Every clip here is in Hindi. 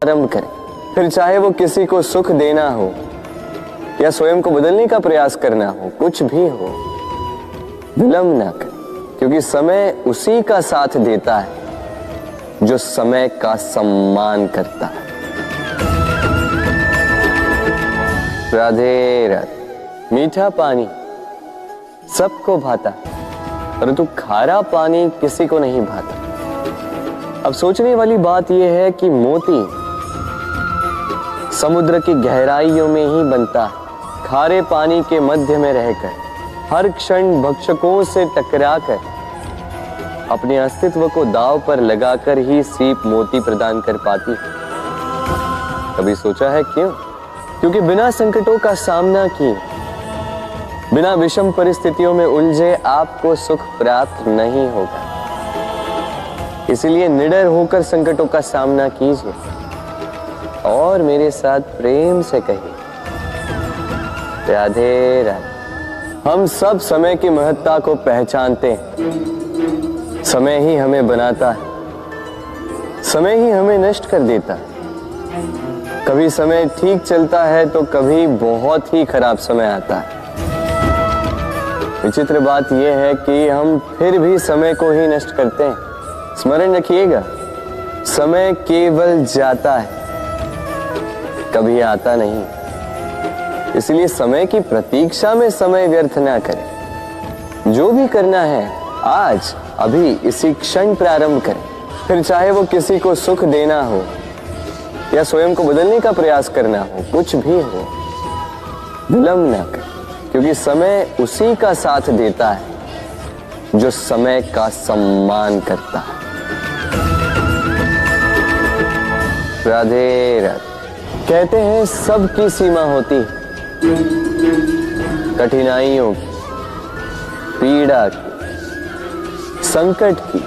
आरंभ करें, फिर चाहे वो किसी को सुख देना हो या स्वयं को बदलने का प्रयास करना हो, कुछ भी हो, विलंब ना करें, क्योंकि समय उसी का साथ देता है जो समय का सम्मान करता है। राधे राधे। मीठा पानी सबको भाता, परंतु खारा पानी किसी को नहीं भाता। अब सोचने वाली बात यह है कि मोती समुद्र की गहराइयों में ही बनता है, खारे पानी के मध्य में रहकर, हर क्षण भक्षकों से टकराकर, अपने अस्तित्व को दांव पर लगाकर ही सीप मोती प्रदान कर पाती है। कभी सोचा है क्यों? क्योंकि बिना संकटों का सामना किए, बिना विषम परिस्थितियों में उलझे आपको सुख प्राप्त नहीं होगा। इसलिए निडर होकर संकटों का सामना कीजिए और मेरे साथ प्रेम से कहिए, राधे राधे। हम सब समय की महत्ता को पहचानते हैं। समय ही हमें बनाता है, समय ही हमें नष्ट कर देता है। कभी समय ठीक चलता है तो कभी बहुत ही खराब समय आता है। विचित्र बात यह है कि हम फिर भी समय को ही नष्ट करते हैं। स्मरण रखिएगा, समय केवल जाता है, कभी आता नहीं। इसलिए समय की प्रतीक्षा में समय व्यर्थ ना करें। जो भी करना है आज अभी इसी क्षण प्रारंभ करें, फिर चाहे वो किसी को सुख देना हो या स्वयं को बदलने का प्रयास करना हो, कुछ भी हो, विलंब ना करें, क्योंकि समय उसी का साथ देता है जो समय का सम्मान करता है। राधे राधे। कहते हैं सबकी सीमा होती है, कठिनाइयों की, पीड़ा की, संकट की,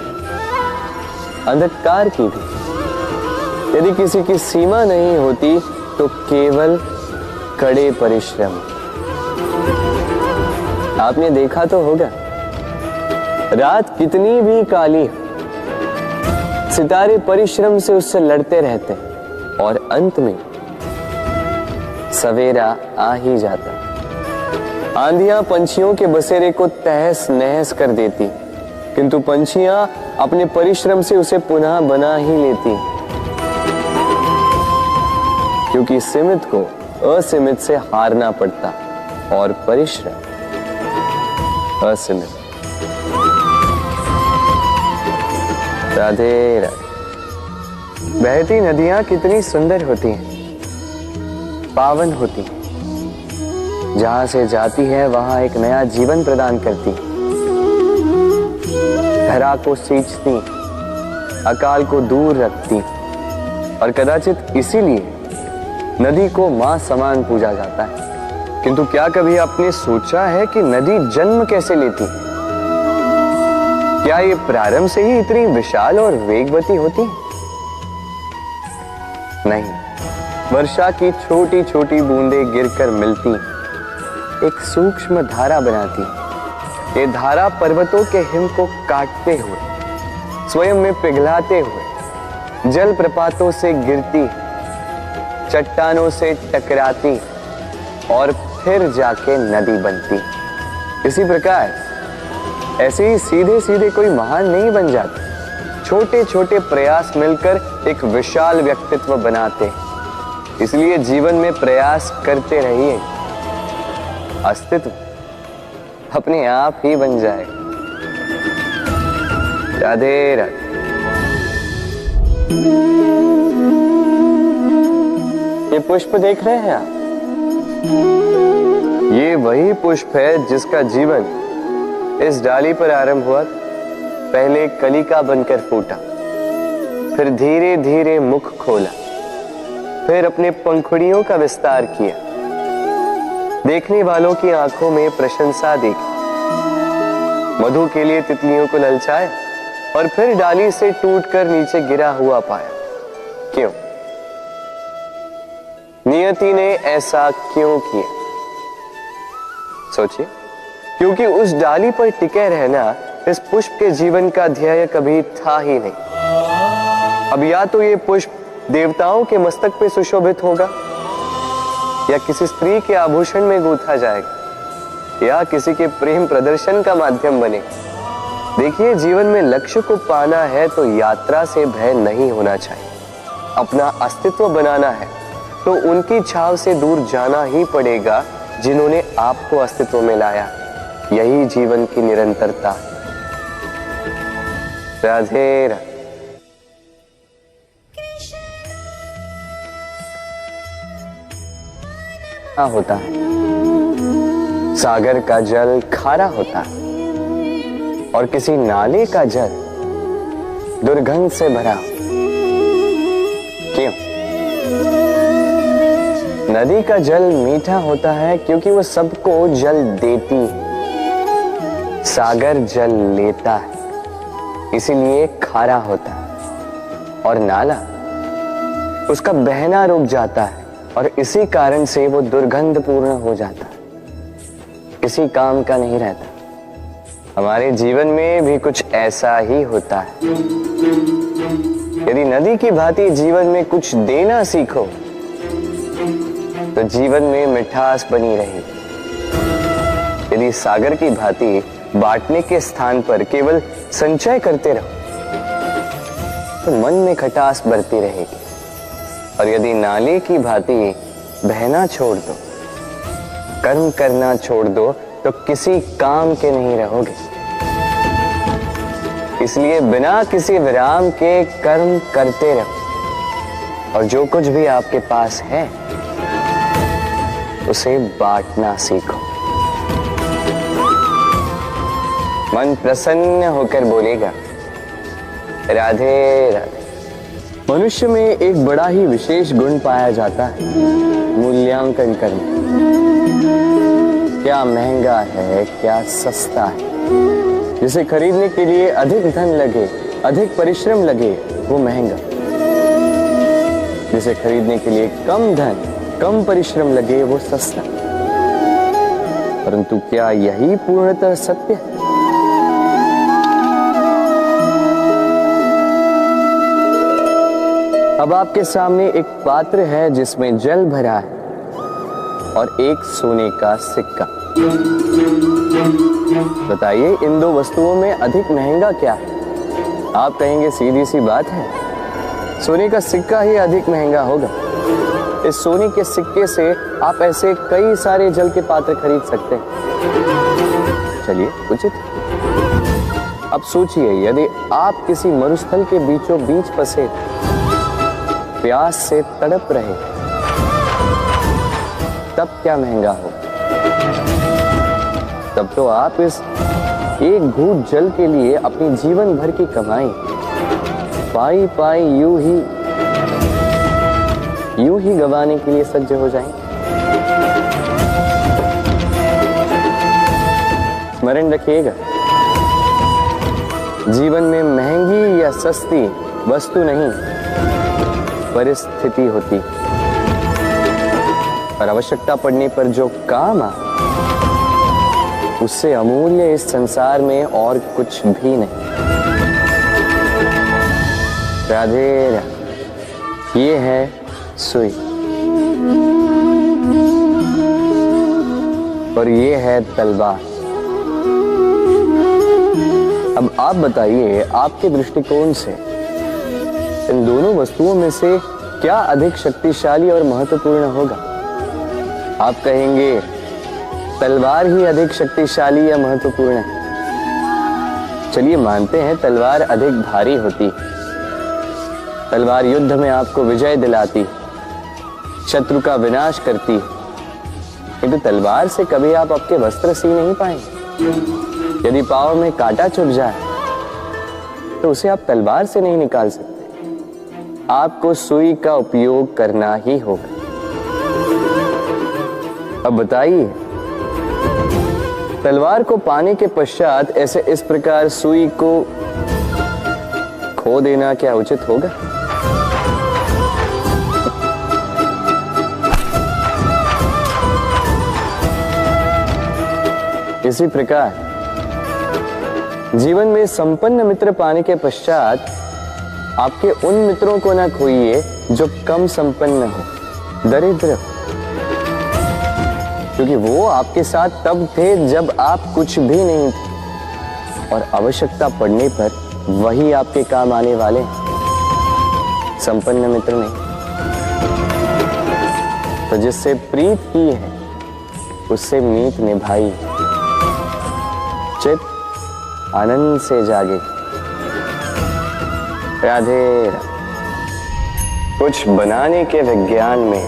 अंधकार की भी। यदि किसी की सीमा नहीं होती तो केवल कड़े परिश्रम। आपने देखा तो होगा, रात कितनी भी काली हो, सितारे परिश्रम से उससे लड़ते रहते हैं और अंत में सवेरा आ ही जाता। आंधियां पंछियों के बसेरे को तहस नहस कर देती, किंतु पंछियां अपने परिश्रम से उसे पुनः बना ही लेती, क्योंकि सीमित को असीमित से हारना पड़ता और परिश्रम असीमित। राधे राधे। बहती नदियां कितनी सुंदर होती हैं, पावन होती हैं। जहां से जाती है वहां एक नया जीवन प्रदान करती, धरा को सींचती, अकाल को दूर रखती, और कदाचित इसीलिए नदी को मां समान पूजा जाता है। किंतु क्या कभी आपने सोचा है कि नदी जन्म कैसे लेती है? क्या ये प्रारंभ से ही इतनी विशाल और वेगवती होती है? नहीं, वर्षा की छोटी छोटी बूंदें गिरकर मिलती, एक सूक्ष्म धारा बनाती। ये धारा पर्वतों के हिम को काटते हुए, स्वयं में पिघलाते हुए, जल प्रपातों से गिरती, चट्टानों से टकराती और फिर जाके नदी बनती। इसी प्रकार ऐसे ही सीधे सीधे कोई महान नहीं बन जाता। छोटे छोटे प्रयास मिलकर एक विशाल व्यक्तित्व बनाते। इसलिए जीवन में प्रयास करते रहिए, अस्तित्व अपने आप ही बन जाए। राधे राधे। ये पुष्प देख रहे हैं आप? ये वही पुष्प है जिसका जीवन इस डाली पर आरंभ हुआ। पहले कलिका बनकर फूटा, फिर धीरे धीरे मुख खोला, फिर अपने पंखुड़ियों का विस्तार किया, देखने वालों की आंखों में प्रशंसा देखी, मधु के लिए तितलियों को ललचाया और फिर डाली से टूटकर नीचे गिरा हुआ पाया। क्यों? नियति ने ऐसा क्यों किया? सोचिए। क्योंकि उस डाली पर टिके रहना इस पुष्प के जीवन का ध्येय कभी था ही नहीं। अब या तो ये पुष्प देवताओं के मस्तक पे सुशोभित होगा, या किसी स्त्री के आभूषण में गूंथा जाएगा, या किसी के प्रेम प्रदर्शन का माध्यम बनेगा। देखिए, जीवन में लक्ष्य को पाना है तो यात्रा से भय नहीं होना चाहिए। अपना अस्तित्व बनाना है तो उनकी छाव से दूर जाना ही पड़ेगा जिन्होंने आपको अस्तित्व में लाया। यही जीवन की निरंतरता है। राधे राधे। क्या होता है? सागर का जल खारा होता है और किसी नाले का जल दुर्गंध से भरा। क्यों? नदी का जल मीठा होता है क्योंकि वो सबको जल देती है। सागर जल लेता है, इसीलिए खारा होता है। और नाला, उसका बहना रुक जाता है और इसी कारण से वो दुर्गंधपूर्ण हो जाता है, किसी काम का नहीं रहता। हमारे जीवन में भी कुछ ऐसा ही होता है। यदि नदी की भांति जीवन में कुछ देना सीखो तो जीवन में मिठास बनी रहेगी। यदि सागर की भांति बांटने के स्थान पर केवल संचय करते रहो तो मन में खटास बढ़ती रहेगी। और यदि नाले की भांति बहना छोड़ दो, कर्म करना छोड़ दो तो किसी काम के नहीं रहोगे। इसलिए बिना किसी विराम के कर्म करते रहो और जो कुछ भी आपके पास है उसे बांटना सीखो। मन प्रसन्न होकर बोलेगा, राधे राधे। मनुष्य में एक बड़ा ही विशेष गुण पाया जाता है, मूल्यांकन करना। क्या महंगा है, क्या सस्ता है। जिसे खरीदने के लिए अधिक धन लगे, अधिक परिश्रम लगे, वो महंगा। जिसे खरीदने के लिए कम धन, कम परिश्रम लगे, वो सस्ता। परंतु क्या यही पूर्णतः सत्य है? अब आपके सामने एक पात्र है जिसमें जल भरा है और एक सोने का सिक्का। बताइए, इन दो वस्तुओं में अधिक महंगा क्या है? आप कहेंगे सीधी सी बात है, सोने का सिक्का ही अधिक महंगा होगा। इस सोने के सिक्के से आप ऐसे कई सारे जल के पात्र खरीद सकते हैं। चलिए, उचित। अब सोचिए, यदि आप किसी मरुस्थल के बीचों बीच फंसे, प्यास से तड़प रहे, तब क्या महंगा हो? तब तो आप इस एक घूंट जल के लिए अपनी जीवन भर की कमाई पाई पाई यूं ही गंवाने के लिए सज्ज हो जाएं। स्मरण रखिएगा, जीवन में महंगी या सस्ती वस्तु नहीं, परिस्थिति होती। और आवश्यकता पड़ने पर जो काम आ, उससे अमूल्य इस संसार में और कुछ भी नहीं। राधे राधे। ये है सुई और ये है तलवार। अब आप बताइए, आपके दृष्टिकोण से इन दोनों वस्तुओं में से क्या अधिक शक्तिशाली और महत्वपूर्ण होगा? आप कहेंगे तलवार ही अधिक शक्तिशाली या महत्वपूर्ण है। चलिए मानते हैं तलवार अधिक भारी होती। तलवार युद्ध में आपको विजय दिलाती, शत्रु का विनाश करती, किंतु तलवार से कभी आप आपके वस्त्र सी नहीं पाएंगे। यदि पांव में कांटा चुभ जाए तो उसे आप तलवार से नहीं निकाल सकते, आपको सुई का उपयोग करना ही होगा। अब बताइए, तलवार को पाने के पश्चात ऐसे इस प्रकार सुई को खो देना क्या उचित होगा? इसी प्रकार जीवन में संपन्न मित्र पाने के पश्चात आपके उन मित्रों को ना खोइए जो कम संपन्न हो, दरिद्र हो, क्योंकि वो आपके साथ तब थे जब आप कुछ भी नहीं थे, और आवश्यकता पड़ने पर वही आपके काम आने वाले हैं, संपन्न मित्र नहीं। तो जिससे प्रीत की है उससे मीत निभाई, चित आनंद से जागे। राधे राधे। कुछ बनाने के विज्ञान में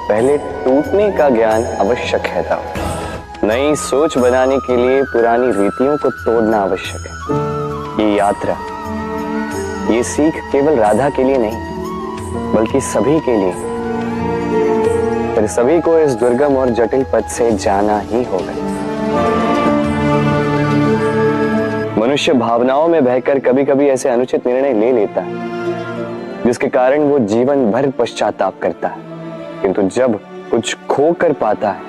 पहले टूटने का ज्ञान आवश्यक है था। नई सोच बनाने के लिए पुरानी रीतियों को तोड़ना आवश्यक है। ये यात्रा, ये सीख केवल राधा के लिए नहीं बल्कि सभी के लिए। फिर सभी को इस दुर्गम और जटिल पथ से जाना ही होगा। मनुष्य भावनाओं में बहकर कभी कभी ऐसे अनुचित निर्णय ले लेता है जिसके कारण वो जीवन भर पश्चाताप करता है, किंतु जब कुछ खो कर पाता है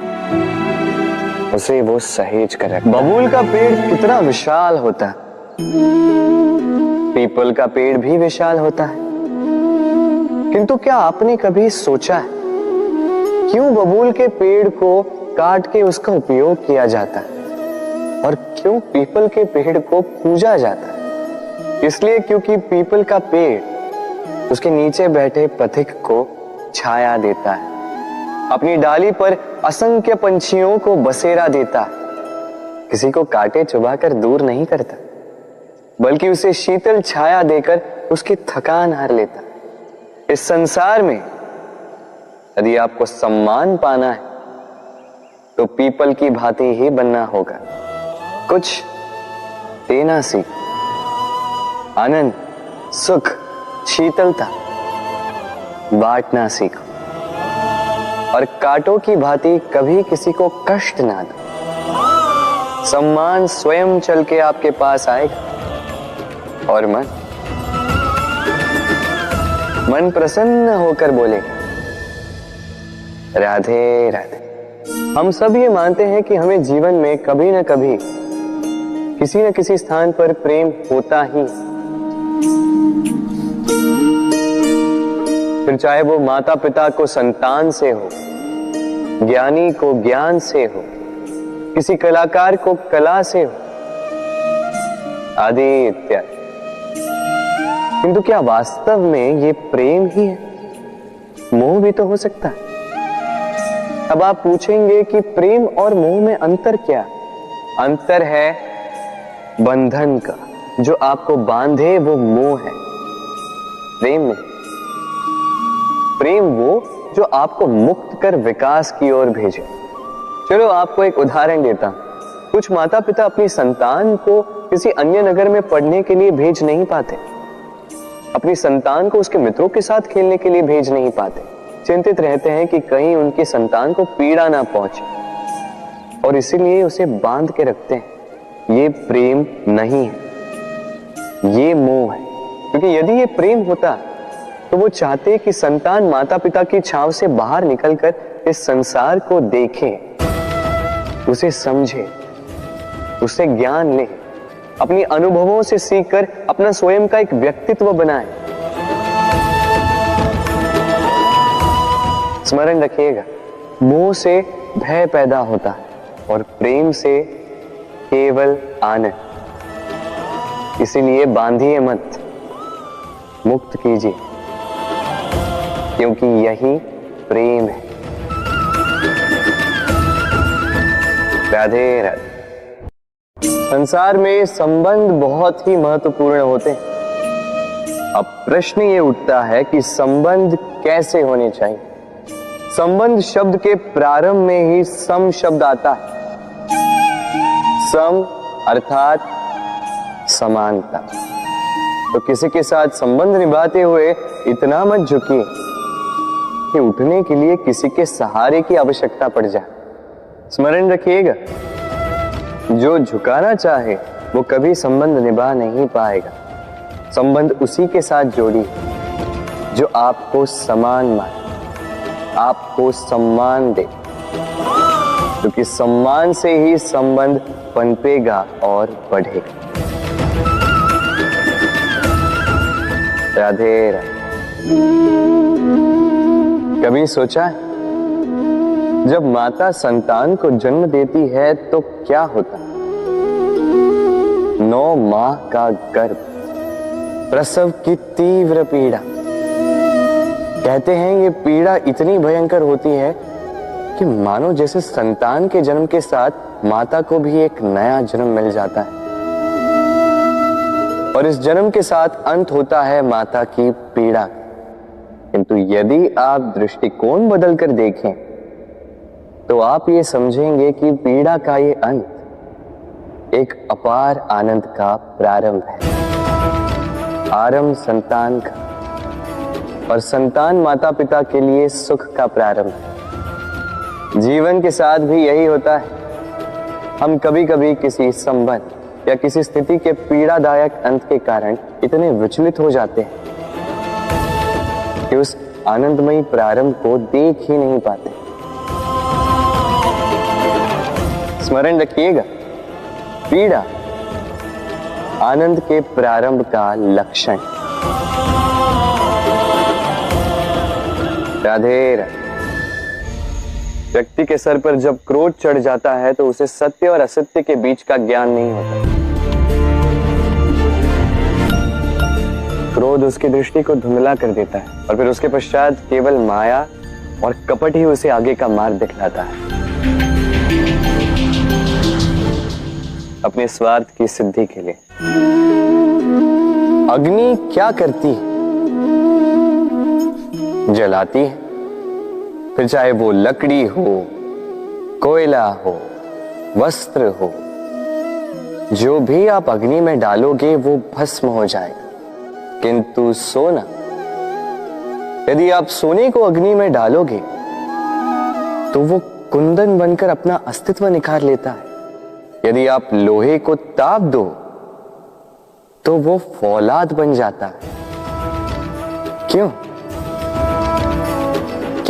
उसे वो सहेज कर रखता है। बबूल का पेड़ कितना विशाल होता है, पीपल का पेड़ भी विशाल होता है, किंतु क्या आपने कभी सोचा है क्यों बबूल के पेड़ को काट के उसका उपयोग किया जाता है और क्यों पीपल के पेड़ को पूजा जाता है? इसलिए क्योंकि पीपल का पेड़ उसके नीचे बैठे पथिक को छाया देता है, अपनी डाली पर असंख्य पंछियों को बसेरा देता है, किसी को काटे चुबाकर दूर नहीं करता बल्कि उसे शीतल छाया देकर उसकी थकान हर लेता। इस संसार में यदि आपको सम्मान पाना है तो पीपल की भांति ही बनना होगा। कुछ देना सीख, आनंद, सुख, शीतलता बांटना सीखो, और कांटों की भांति कभी किसी को कष्ट ना दो। सम्मान स्वयं चल के आपके पास आएगा और मन प्रसन्न होकर बोलेगा राधे राधे। हम सब ये मानते हैं कि हमें जीवन में कभी न कभी किसी न किसी स्थान पर प्रेम होता ही, फिर चाहे वो माता पिता को संतान से हो, ज्ञानी को ज्ञान से हो, किसी कलाकार को कला से हो, आदि इत्यादि। किंतु क्या वास्तव में ये प्रेम ही है? मोह भी तो हो सकता है। अब आप पूछेंगे कि प्रेम और मोह में अंतर क्या? अंतर है बंधन का, जो आपको बांधे वो मोह है, प्रेम नहीं। प्रेम वो जो आपको मुक्त कर विकास की ओर भेजे। चलो आपको एक उदाहरण देता हूं। कुछ माता पिता अपनी संतान को किसी अन्य नगर में पढ़ने के लिए भेज नहीं पाते, अपनी संतान को उसके मित्रों के साथ खेलने के लिए भेज नहीं पाते, चिंतित रहते हैं कि कहीं उनकी संतान को पीड़ा ना पहुंचे, और इसीलिए उसे बांध के रखते हैं। ये प्रेम नहीं है, ये मोह है। क्योंकि यदि ये प्रेम होता तो वो चाहते कि संतान माता पिता की छांव से बाहर निकलकर इस संसार को देखे, उसे समझे, उसे ज्ञान ले, अपनी अनुभवों से सीखकर अपना स्वयं का एक व्यक्तित्व बनाए। स्मरण रखिएगा, मोह से भय पैदा होता है और प्रेम से केवल आनंद। इसीलिए बांधिए मत, मुक्त कीजिए, क्योंकि यही प्रेम है। राधे राधे। संसार में संबंध बहुत ही महत्वपूर्ण होते हैं। अब प्रश्न ये उठता है कि संबंध कैसे होने चाहिए। संबंध शब्द के प्रारंभ में ही सम शब्द आता है। सम अर्थात समानता। तो किसी के साथ संबंध निभाते हुए इतना मत झुकिए कि उठने के लिए किसी के सहारे की आवश्यकता पड़ जाए। स्मरण रखिएगा, जो झुकाना चाहे वो कभी संबंध निभा नहीं पाएगा। संबंध उसी के साथ जोड़ी जो आपको समान माने, आपको सम्मान दे, क्योंकि सम्मान से ही संबंध पनपेगा और बढ़ेगा। राधे राधे। कभी सोचा है जब माता संतान को जन्म देती है तो क्या होता है? 9 माह का गर्भ, प्रसव की तीव्र पीड़ा। कहते हैं ये पीड़ा इतनी भयंकर होती है कि मानो जैसे संतान के जन्म के साथ माता को भी एक नया जन्म मिल जाता है और इस जन्म के साथ अंत होता है माता की पीड़ा। किंतु यदि आप दृष्टिकोण बदलकर देखें तो आप ये समझेंगे कि पीड़ा का ये अंत एक अपार आनंद का प्रारंभ है। आरंभ संतान का और संतान माता पिता के लिए सुख का प्रारंभ है। जीवन के साथ भी यही होता है। हम कभी कभी किसी संबंध या किसी स्थिति के पीड़ादायक अंत के कारण इतने विचलित हो जाते हैं कि उस आनंदमयी प्रारंभ को देख ही नहीं पाते। स्मरण रखिएगा, पीड़ा आनंद के प्रारंभ का लक्षण। राधे राधे। व्यक्ति के सर पर जब क्रोध चढ़ जाता है तो उसे सत्य और असत्य के बीच का ज्ञान नहीं होता। क्रोध उसकी दृष्टि को धुंधला कर देता है और फिर उसके पश्चात केवल माया और कपट ही उसे आगे का मार्ग दिखलाता है। अपने स्वार्थ की सिद्धि के लिए अग्नि क्या करती है? जलाती है। फिर चाहे वो लकड़ी हो, कोयला हो, वस्त्र हो, जो भी आप अग्नि में डालोगे वो भस्म हो जाएगा। किंतु सोना, यदि आप सोने को अग्नि में डालोगे तो वो कुंदन बनकर अपना अस्तित्व निखार लेता है। यदि आप लोहे को ताप दो तो वो फौलाद बन जाता है। क्यों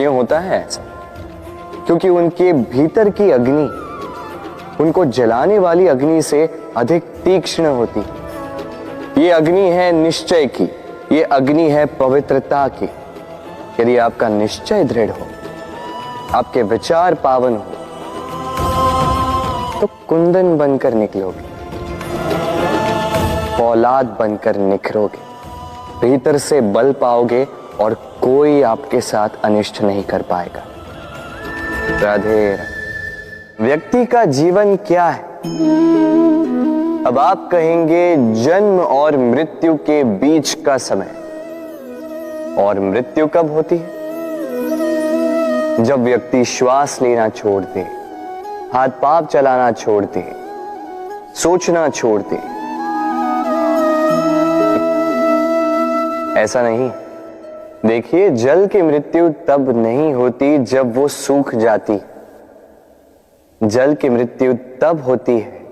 होता है ऐसा? क्योंकि उनके भीतर की अग्नि उनको जलाने वाली अग्नि से अधिक तीक्ष्ण होती। ये अग्नि है निश्चय की, ये अग्नि है पवित्रता की। यदि आपका निश्चय दृढ़ हो, आपके विचार पावन हो, तो कुंदन बनकर निकलोगे, फौलाद बनकर निखरोगे, भीतर से बल पाओगे और कोई आपके साथ अनिष्ट नहीं कर पाएगा। राधे राधे। व्यक्ति का जीवन क्या है? अब आप कहेंगे जन्म और मृत्यु के बीच का समय। और मृत्यु कब होती है? जब व्यक्ति श्वास लेना छोड़ दे, हाथ पांव चलाना छोड़ दे, सोचना छोड़ दे। ऐसा नहीं। देखिए, जल की मृत्यु तब नहीं होती जब वो सूख जाती। जल की मृत्यु तब होती है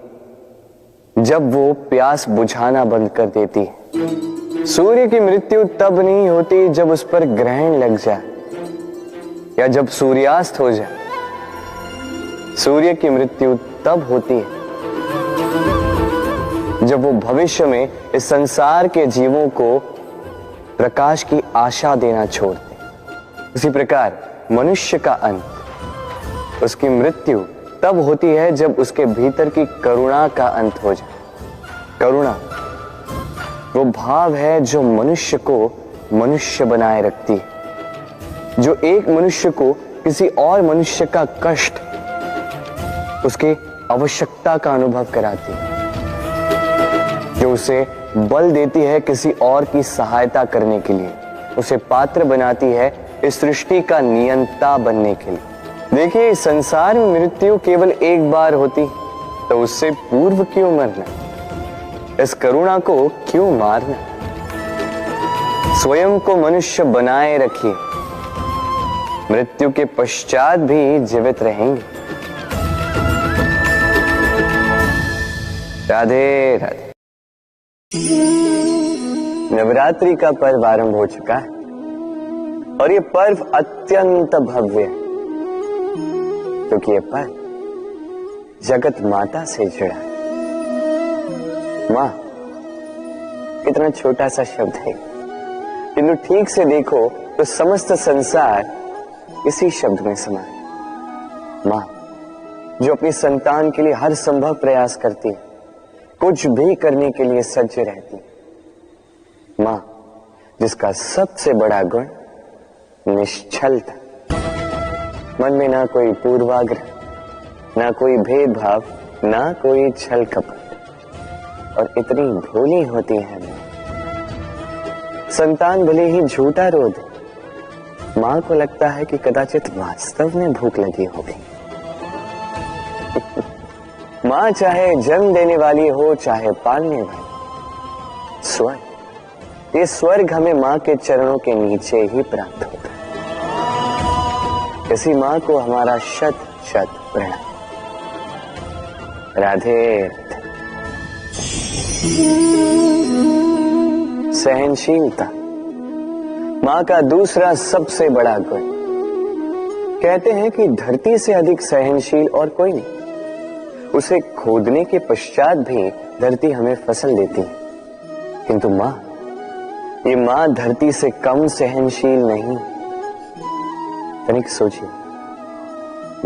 जब वो प्यास बुझाना बंद कर देती है। सूर्य की मृत्यु तब नहीं होती जब उस पर ग्रहण लग जाए या जब सूर्यास्त हो जाए। सूर्य की मृत्यु तब होती है जब वो भविष्य में इस संसार के जीवों को प्रकाश की आशा देना छोड़ दे। उसी प्रकार मनुष्य का अंत, उसकी मृत्यु तब होती है जब उसके भीतर की करुणा का अंत हो जाए। करुणा वो भाव है जो मनुष्य को मनुष्य बनाए रखती है, जो एक मनुष्य को किसी और मनुष्य का कष्ट, उसकी आवश्यकता का अनुभव कराती है, जो उसे बल देती है किसी और की सहायता करने के लिए, उसे पात्र बनाती है इस सृष्टि का नियंता बनने के लिए। देखिए, इस संसार में मृत्यु केवल एक बार होती तो उससे पूर्व क्यों मरना? इस करुणा को क्यों मारना? स्वयं को मनुष्य बनाए रखिए, मृत्यु के पश्चात भी जीवित रहेंगे। राधे राधे। नवरात्रि का पर्व आरंभ हो चुका है और ये पर्व अत्यंत भव्य है क्योंकि ये पर्व जगत माता से जुड़ा है। मां, कितना छोटा सा शब्द है, किंतु ठीक से देखो तो समस्त संसार इसी शब्द में समा है, मां, जो अपनी संतान के लिए हर संभव प्रयास करती है, कुछ भी करने के लिए सज्ज रहती है। मां, जिसका सबसे बड़ा गुण निश्चलता, मन में ना कोई पूर्वाग्रह, ना कोई भेदभाव, ना कोई छल कपट, और इतनी भोली होती है मां। संतान भले ही झूठा रो दे, मां को लगता है कि कदाचित वास्तव में भूख लगी होगी। मां चाहे जन्म देने वाली हो, चाहे पालने वाली, स्वर्ग, ये स्वर्ग हमें मां के चरणों के नीचे ही प्राप्त होता है। इसी मां को हमारा शत शत प्रणाम। राधे राधे। सहनशीलता मां का दूसरा सबसे बड़ा गुण। कहते हैं कि धरती से अधिक सहनशील और कोई नहीं। उसे खोदने के पश्चात भी धरती हमें फसल देती है, किंतु मां, ये मां धरती से कम सहनशील नहीं। तनिक सोचिए,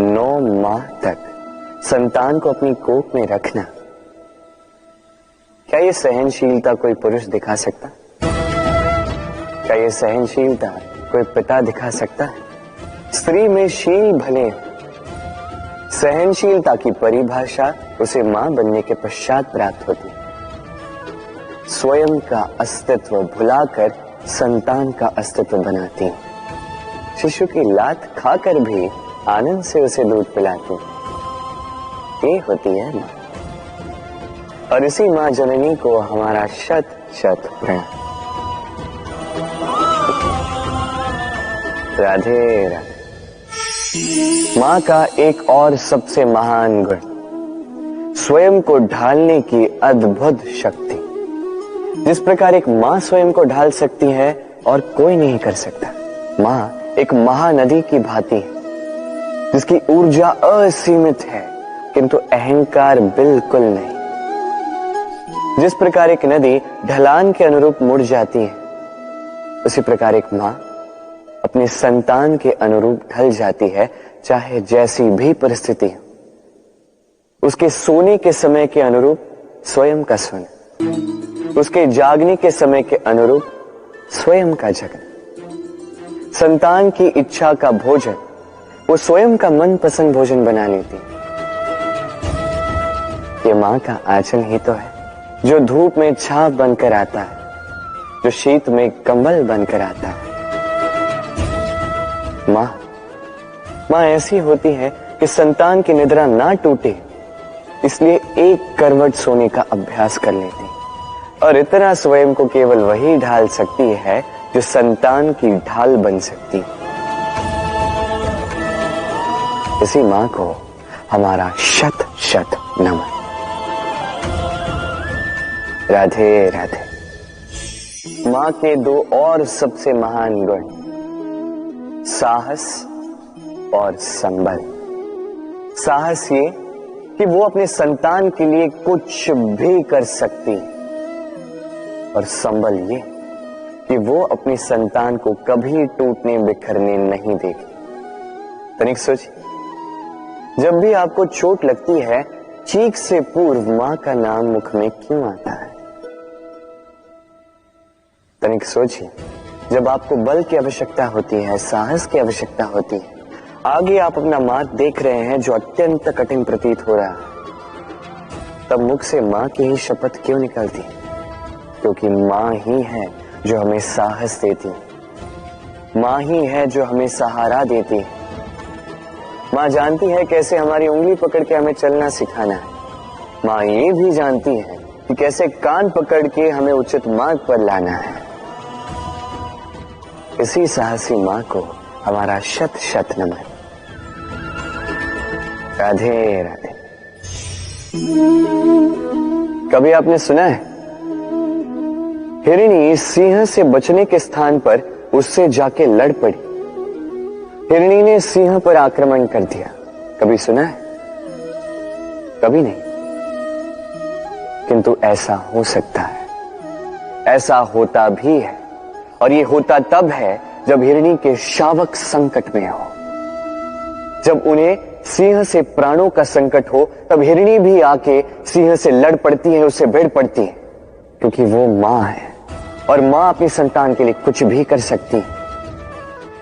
9 माह तक संतान को अपनी कोख में रखना, क्या ये सहनशीलता कोई पुरुष दिखा सकता? क्या ये सहनशीलता कोई पिता दिखा सकता है? स्त्री में शील भले, सहनशीलता की परिभाषा उसे मां बनने के पश्चात प्राप्त होती है। स्वयं का अस्तित्व भुलाकर संतान का अस्तित्व बनाती है। शिशु की लात खाकर भी आनंद से उसे दूध पिलाती है। ये होती है मां, और इसी मां जननी को हमारा शत शत प्रणाम। राधे राधे। मां का एक और सबसे महान गुण, स्वयं को ढालने की अद्भुत शक्ति। जिस प्रकार एक मां स्वयं को ढाल सकती है और कोई नहीं कर सकता। मां एक महानदी की भांति है, जिसकी ऊर्जा असीमित है, किंतु अहंकार बिल्कुल नहीं। जिस प्रकार एक नदी ढलान के अनुरूप मुड़ जाती है, उसी प्रकार एक मां अपने संतान के अनुरूप ढल जाती है, चाहे जैसी भी परिस्थिति हो। उसके सोने के समय के अनुरूप स्वयं का सोना, उसके जागने के समय के अनुरूप स्वयं का जगना। संतान की इच्छा का भोजन वो स्वयं का मनपसंद भोजन बना लेती। ये मां का आंचल ही तो है, जो धूप में छाप बनकर आता है, जो शीत में कंबल बनकर आता है। मां ऐसी होती है कि संतान की निद्रा ना टूटे, इसलिए एक करवट सोने का अभ्यास कर लेती, और इतना स्वयं को केवल वही ढाल सकती है जो संतान की ढाल बन सकती। इसी मां को हमारा शत शत नमन। राधे राधे। मां के 2 और सबसे महान गुण, साहस और संबल। साहस ये कि वो अपने संतान के लिए कुछ भी कर सकती है, और संबल ये कि वो अपनी संतान को कभी टूटने बिखरने नहीं देगी। तनिक सोचिए, जब भी आपको चोट लगती है, चीख से पूर्व मां का नाम मुख में क्यों आता है? तनिक सोचिए, जब आपको बल की आवश्यकता होती है, साहस की आवश्यकता होती है, आगे आप अपना मार्ग देख रहे हैं जो अत्यंत कठिन प्रतीत हो रहा है, तब मुख से मां की ही शपथ क्यों निकलती? क्योंकि मां ही है जो हमें साहस देती है, मां ही है जो हमें सहारा देती है। मां जानती है कैसे हमारी उंगली पकड़ के हमें चलना सिखाना है। मां ये भी जानती है कि कैसे कान पकड़ के हमें उचित मार्ग पर लाना है। इसी साहसी मां को हमारा शत शत नमन। राधे राधे। कभी आपने सुना है, हिरणी सिंह से बचने के स्थान पर उससे जाके लड़ पड़ी। हिरणी ने सिंह पर आक्रमण कर दिया। कभी सुना है? कभी नहीं। किंतु ऐसा हो सकता है, ऐसा होता भी है, और ये होता तब है जब हिरणी के शावक संकट में हो, जब उन्हें सिंह से प्राणों का संकट हो, तब हिरणी भी आके सिंह से लड़ पड़ती है, उससे भिड़ पड़ती है, क्योंकि वो मां है और मां अपनी संतान के लिए कुछ भी कर सकती है।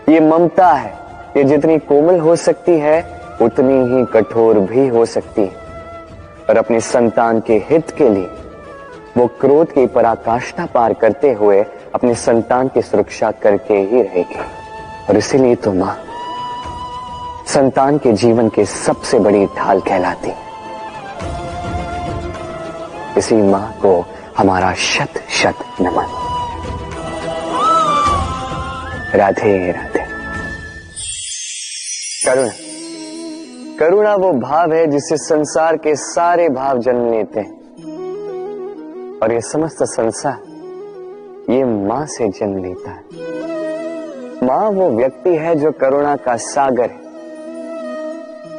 ये ममता है, ये जितनी कोमल हो सकती है उतनी ही कठोर भी हो सकती है, और अपनी संतान के हित के लिए वो क्रोध की पराकाष्ठा पार करते हुए अपनी संतान की सुरक्षा करके ही रहेगी। और इसीलिए तो मां संतान के जीवन की सबसे बड़ी ढाल कहलाती है। इसी मां को हमारा शत शत नमन। राधे राधे। करुणा, करुणा वो भाव है जिससे संसार के सारे भाव जन्म लेते हैं, और ये समस्त संसार ये मां से जन्म लेता है। मां वो व्यक्ति है जो करुणा का सागर है।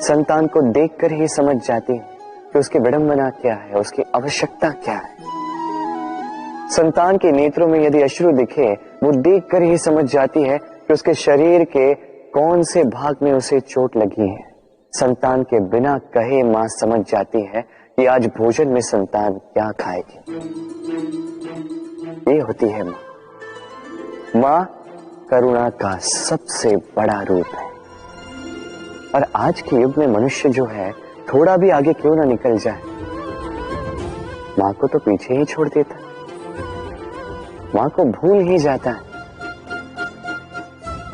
संतान को देखकर ही समझ जाती है कि उसकी विडंबना क्या है, उसकी आवश्यकता क्या है। संतान के नेत्रों में यदि अश्रु दिखे, वो देखकर ही समझ जाती है कि उसके शरीर के कौन से भाग में उसे चोट लगी है। संतान के बिना कहे मां समझ जाती है कि आज भोजन में संतान क्या खाएगी। ये होती है मां। मां करुणा का सबसे बड़ा रूप है। और आज के युग में मनुष्य जो है, थोड़ा भी आगे क्यों ना निकल जाए, मां को तो पीछे ही छोड़ देता, मां को भूल ही जाता है।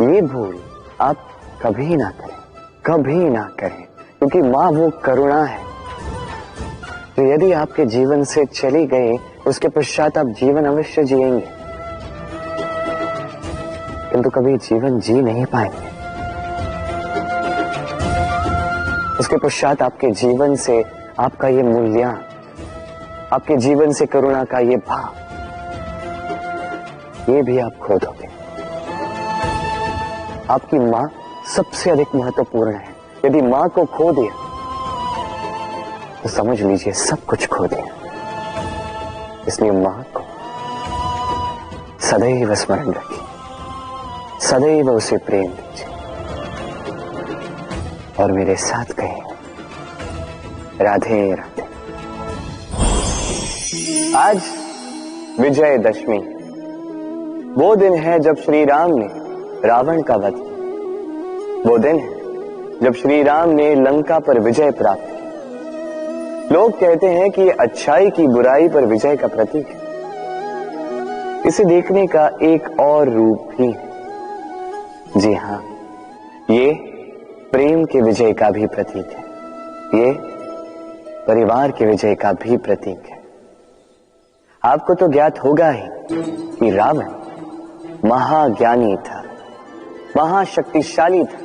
ये भूल आप कभी ना करें, कभी ना करें, क्योंकि मां वो करुणा है जो यदि आपके जीवन से चली गई, उसके पश्चात आप जीवन अवश्य जिएंगे, किंतु कभी जीवन जी नहीं पाएंगे। उसके पश्चात आपके जीवन से आपका ये मूल्यांकन, आपके जीवन से करुणा का ये भाव, ये भी आप खो दोगे। आपकी मां सबसे अधिक महत्वपूर्ण है। यदि मां को खो दिया तो समझ लीजिए सब कुछ खो दिया। इसलिए मां को सदैव स्मरण रखिए, सदैव उसे प्रेम दीजिए, और मेरे साथ कहें राधे राधे। आज विजयदशमी, वो दिन है जब श्री राम ने रावण का वध किया। वो दिन है जब श्री राम ने लंका पर विजय प्राप्त की। लोग कहते हैं कि ये अच्छाई की बुराई पर विजय का प्रतीक है। इसे देखने का एक और रूप भी है। जी हां, ये प्रेम के विजय का भी प्रतीक है, ये परिवार के विजय का भी प्रतीक है। आपको तो ज्ञात होगा ही कि रावण महाज्ञानी था, महाशक्तिशाली था,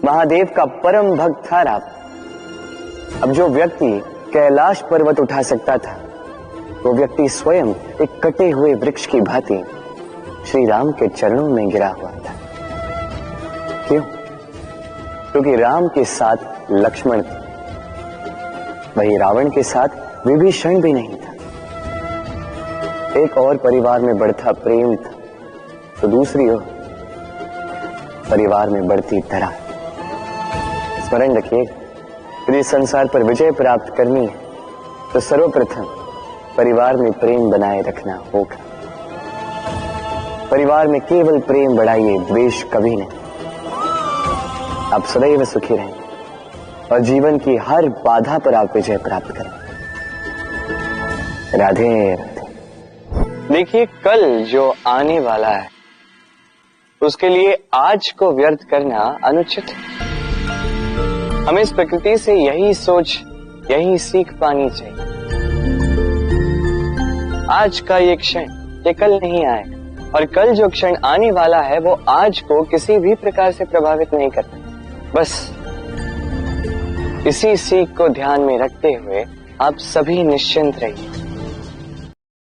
महादेव का परम भक्त था रावण। अब जो व्यक्ति कैलाश पर्वत उठा सकता था, वो व्यक्ति स्वयं एक कटे हुए वृक्ष की भांति श्री राम के चरणों में गिरा हुआ था। क्यों? क्योंकि राम के साथ लक्ष्मण था, वही रावण के साथ विभीषण भी नहीं था। एक और परिवार में बढ़ता प्रेम था, तो दूसरी ओर परिवार में बढ़ती दरार। स्मरण रखिए, यदि संसार पर विजय प्राप्त करनी है तो सर्वप्रथम परिवार में प्रेम बनाए रखना होगा। परिवार में केवल प्रेम बढ़ाइए, द्वेष कभी नहीं। आप सदैव सुखी रहेंगे और जीवन की हर बाधा पर आप विजय प्राप्त करें। राधे राधे। देखिए, कल जो आने वाला है उसके लिए आज को व्यर्थ करना अनुचित है। हमें इस प्रकृति से यही सोच, यही सीख पानी चाहिए। आज का ये क्षण ये कल नहीं आएगा, और कल जो क्षण आने वाला है वो आज को किसी भी प्रकार से प्रभावित नहीं करता। बस इसी सीख को ध्यान में रखते हुए आप सभी निश्चिंत रहिए,